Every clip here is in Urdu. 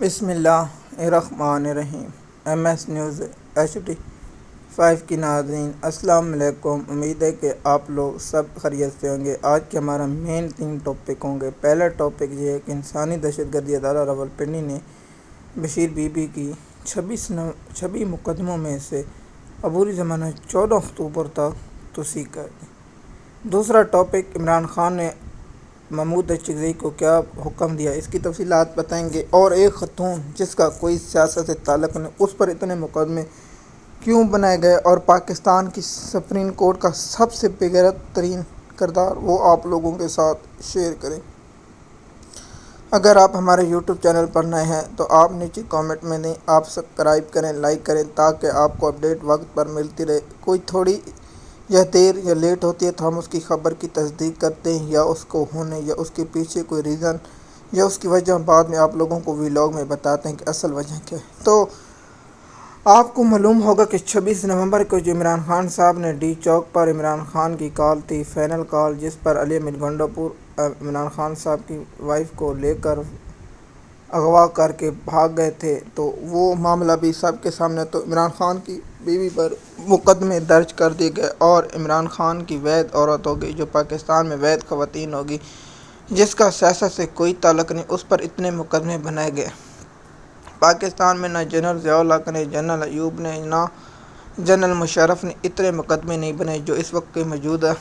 بسم اللہ الرحمن الرحیم۔ ایم ایس نیوز HD 5 کی ناظرین السلام علیکم۔ امید ہے کہ آپ لوگ سب خیریت سے ہوں گے۔ آج کے ہمارا مین 3 ٹاپک ہوں گے۔ پہلا ٹاپک یہ ہے کہ انسانی دہشت گردی عدالت راولپنڈی نے بشیر بی بی کی 26 مقدموں میں سے عبوری ضمانت 14 اکتوبر تک توسیع کر دی۔ دوسرا ٹاپک عمران خان نے محمود اچکزئی کو کیا حکم دیا، اس کی تفصیلات بتائیں گے۔ اور ایک خاتون جس کا کوئی سیاست سے تعلق نہیں، اس پر اتنے مقدمے کیوں بنائے گئے، اور پاکستان کی سپریم کورٹ کا سب سے بے غیرت ترین کردار، وہ آپ لوگوں کے ساتھ شیئر کریں۔ اگر آپ ہمارے یوٹیوب چینل پر نئے ہیں تو آپ نیچے کامنٹ میں دیں، آپ سبسکرائب کریں، لائک کریں، تاکہ آپ کو اپڈیٹ وقت پر ملتی رہے۔ کوئی تھوڑی یا دیر یا لیٹ ہوتی ہے تو ہم اس کی خبر کی تصدیق کرتے ہیں، یا اس کو ہونے یا اس کے پیچھے کوئی ریزن یا اس کی وجہ بعد میں آپ لوگوں کو ویلاگ میں بتاتے ہیں کہ اصل وجہ کیا ہے۔ تو آپ کو معلوم ہوگا کہ 26 نومبر کو جو عمران خان صاحب نے ڈی چوک پر عمران خان کی کال تھی، فائنل کال، جس پر علی امین گنڈا پور عمران خان صاحب کی وائف کو لے کر اغوا کر کے بھاگ گئے تھے، تو وہ معاملہ بھی سب کے سامنے۔ تو عمران خان کی بیوی پر مقدمے درج کر دیے گئے، اور عمران خان کی وید عورت ہوگی جو پاکستان میں وید خواتین ہوگی، جس کا سیاست سے کوئی تعلق نہیں، اس پر اتنے مقدمے بنائے گئے۔ پاکستان میں نہ جنرل ضیاء الحق نے، جنرل ایوب نے، نہ جنرل مشرف نے اتنے مقدمے نہیں بنائے جو اس وقت کے موجودہ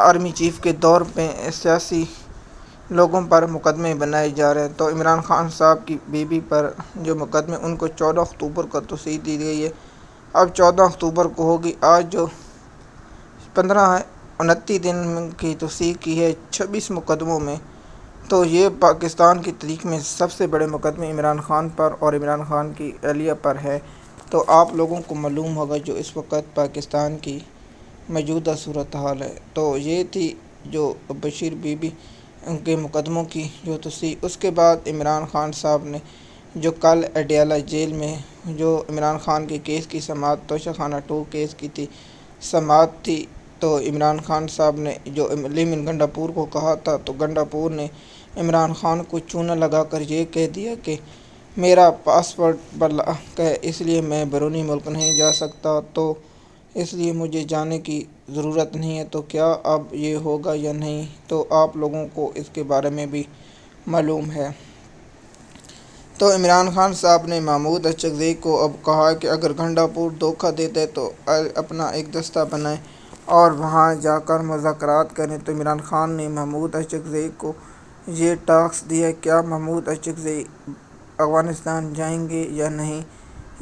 آرمی چیف کے دور میں سیاسی لوگوں پر مقدمے بنائے جا رہے ہیں۔ تو عمران خان صاحب کی بیوی پر جو مقدمے، ان کو 14 اکتوبر کو توسیع دی گئی ہے۔ اب 14 اکتوبر کو ہوگی۔ آج جو 29 دن کی توسیع کی ہے 26 مقدموں میں، تو یہ پاکستان کی تاریخ میں سب سے بڑے مقدمے عمران خان پر اور عمران خان کی اہلیہ پر ہے۔ تو آپ لوگوں کو معلوم ہوگا جو اس وقت پاکستان کی موجودہ صورتحال ہے۔ تو یہ تھی جو بشیر بی بی کے مقدموں کی جو توسیع۔ اس کے بعد عمران خان صاحب نے جو کل اڈیالہ جیل میں جو عمران خان کے کیس کی سماعت، توشہ خانہ 2 کیس کی تھی، سماعت تھی، تو عمران خان صاحب نے جو علی امین گنڈا پور کو کہا تھا، تو گنڈا پور نے عمران خان کو چونا لگا کر یہ کہہ دیا کہ میرا پاسپورٹ بلاک ہے، اس لیے میں بیرونی ملک نہیں جا سکتا، تو اس لیے مجھے جانے کی ضرورت نہیں ہے۔ تو کیا اب یہ ہوگا یا نہیں، تو آپ لوگوں کو اس کے بارے میں بھی معلوم ہے۔ تو عمران خان صاحب نے محمود اچکزئی کو اب کہا کہ اگر گنڈا پور دھوکہ دیتے تو اپنا ایک دستہ بنائیں اور وہاں جا کر مذاکرات کریں۔ تو عمران خان نے محمود اچکزئی کو یہ ٹاسک دیا، کیا محمود اچکزئی افغانستان جائیں گے یا نہیں،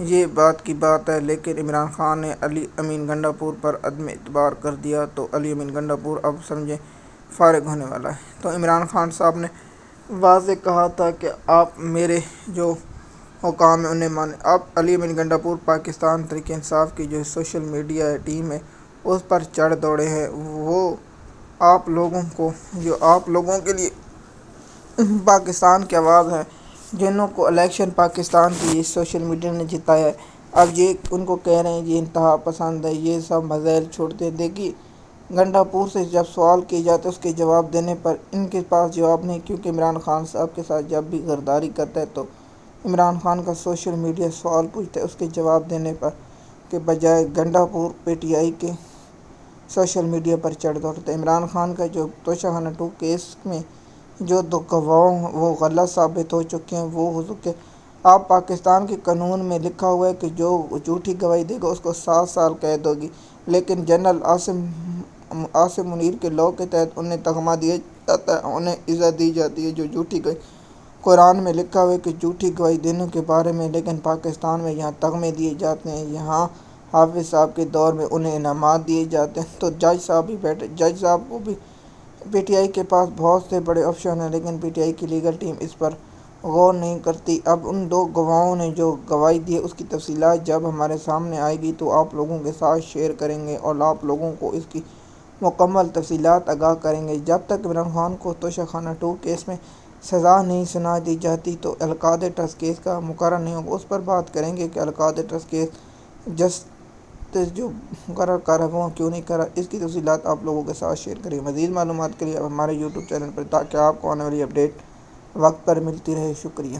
یہ بات کی بات ہے۔ لیکن عمران خان نے علی امین گنڈا پور پر عدم اعتبار کر دیا، تو علی امین گنڈا پور اب سمجھیں فارغ ہونے والا ہے۔ تو عمران خان صاحب نے واضح کہا تھا کہ آپ میرے جو حکام ہیں انہیں مانیں۔ اب علی امین گنڈا پور پاکستان تحریک انصاف کی جو سوشل میڈیا ٹیم ہے، اس پر چڑھ دوڑے ہیں۔ وہ آپ لوگوں کو، جو آپ لوگوں کے لیے پاکستان کی آواز ہے، جنہوں کو الیکشن پاکستان کی سوشل میڈیا نے جتایا ہے، اب یہ ان کو کہہ رہے ہیں یہ انتہا پسند ہے، یہ سب مزاحل چھوڑتے ہیں۔ دیکھیے، گنڈا پور سے جب سوال کیے جاتے اس کے جواب دینے پر ان کے پاس جواب نہیں، کیونکہ عمران خان صاحب کے ساتھ جب بھی غداری کرتا ہے تو عمران خان کا سوشل میڈیا سوال پوچھتا ہے، اس کے جواب دینے پر کے بجائے گنڈا پور PTI کے سوشل میڈیا پر چڑھ دوڑتا ہے۔ عمران خان کا جو توشہ خانہ 2 کیس میں جو 2 گواہ وہ غلط ثابت ہو چکے ہیں، وہ ہو چکے۔ اب پاکستان کے قانون میں لکھا ہوا ہے کہ جو جھوٹی گواہی دے گا اس کو 7 سال قید ہوگی، لیکن جنرل عاصم منیر کے لاء کے تحت انہیں تمغہ دیا جاتا ہے، انہیں عزت دی جاتی ہے جو جھوٹی گواہی۔ قرآن میں لکھا ہوا ہے کہ جھوٹی گواہی دینے کے بارے میں، لیکن پاکستان میں یہاں تمغے دیے جاتے ہیں، یہاں حافظ صاحب کے دور میں انہیں انعامات دیے جاتے ہیں۔ تو جج صاحب بھی بیٹھے، جج صاحب کو بھی PTI کے پاس بہت سے بڑے آپشن ہیں، لیکن PTI کی لیگل ٹیم اس پر غور نہیں کرتی۔ اب ان 2 گواہوں نے جو گواہی دی ہے اس کی تفصیلات جب ہمارے سامنے آئے گی تو آپ لوگوں کے ساتھ شیئر کریں گے اور آپ لوگوں کو اس کی مکمل تفصیلات آگاہ کریں گے۔ جب تک عمران خان کو توشہ خانہ 2 کیس میں سزا نہیں سنا دی جاتی تو القادری ٹرسٹ کیس کا مقرر نہیں ہوگا۔ اس پر بات کریں گے کہ القادری ٹرسٹ کیس جسٹس جو مقرر کر رہا ہے وہ کیوں نہیں کر رہا، اس کی تفصیلات آپ لوگوں کے ساتھ شیئر کریں گے۔ مزید معلومات کے لیے ہمارے یوٹیوب چینل پر، تاکہ آپ کو آنے والی اپڈیٹ وقت پر ملتی رہے۔ شکریہ۔